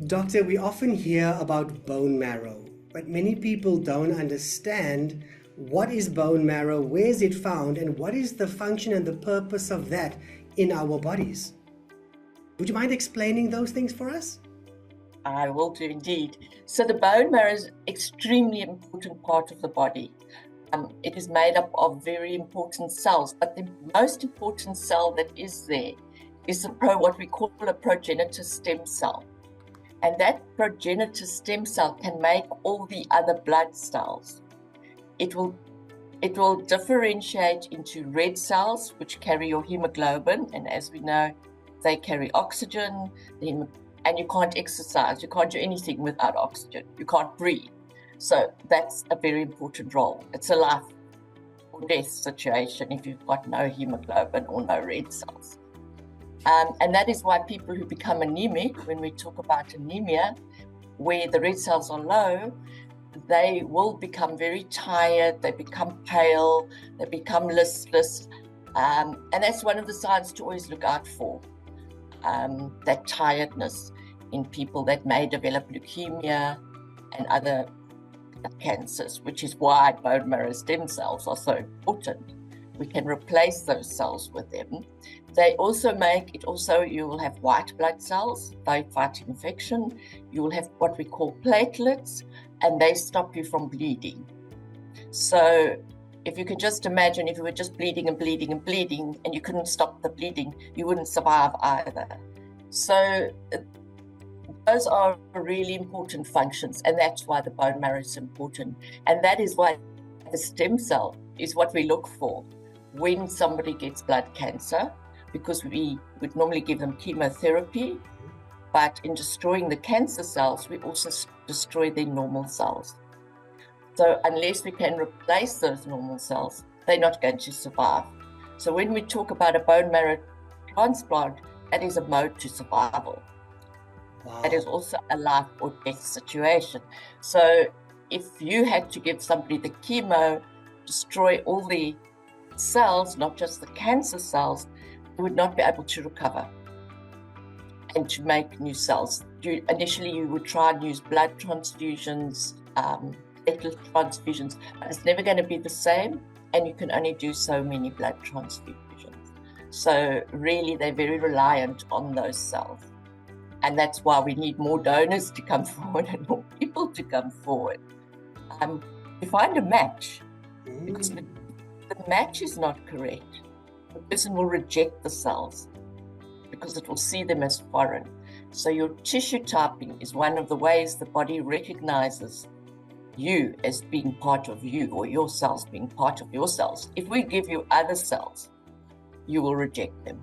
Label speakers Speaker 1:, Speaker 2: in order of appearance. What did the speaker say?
Speaker 1: Doctor, we often hear about bone marrow, but many people don't understand what is bone marrow, where is it found, and what is the function and the purpose of that in our bodies. Would you mind explaining those things for us?
Speaker 2: I will do indeed. So the bone marrow is an extremely important part of the body. It is made up of very important cells, but the most important cell that is there is what we call a progenitor stem cell. And that progenitor stem cell can make all the other blood cells. It will differentiate into red cells, which carry your hemoglobin, and as we know, they carry oxygen, and you can't exercise, you can't do anything without oxygen, you can't breathe. So that's a very important role. It's a life or death situation if you've got no hemoglobin or no red cells. And that is why people who become anemic, when we talk about anemia, where the red cells are low, they will become very tired, they become pale, they become listless. And that's one of the signs to always look out for, that tiredness in people that may develop leukemia and other cancers, which is why bone marrow stem cells are so important. We can replace those cells with them. They also you will have white blood cells, they fight infection. You will have what we call platelets, and they stop you from bleeding. So if you can just imagine, if you were just bleeding and bleeding and bleeding and you couldn't stop the bleeding, you wouldn't survive either. So those are really important functions, and that's why the bone marrow is important. And that is why the stem cell is what we look for when somebody gets blood cancer, because we would normally give them chemotherapy, but in destroying the cancer cells, we also destroy their normal cells. So unless we can replace those normal cells, they're not going to survive. So when we talk about a bone marrow transplant, that is a mode to survival. Wow. That is also a life or death situation. So if you had to give somebody the chemo, destroy all the cells, not just the cancer cells, they would not be able to recover and to make new cells. Initially, you would try and use blood transfusions, platelet transfusions, but it's never going to be the same, and you can only do so many blood transfusions. So really, they're very reliant on those cells. And that's why we need more donors to come forward and more people to come forward. To find a match, because the match is not correct, the person will reject the cells because it will see them as foreign. So your tissue typing is one of the ways the body recognizes you as being part of you, or your cells being part of your cells. If we give you other cells, you will reject them.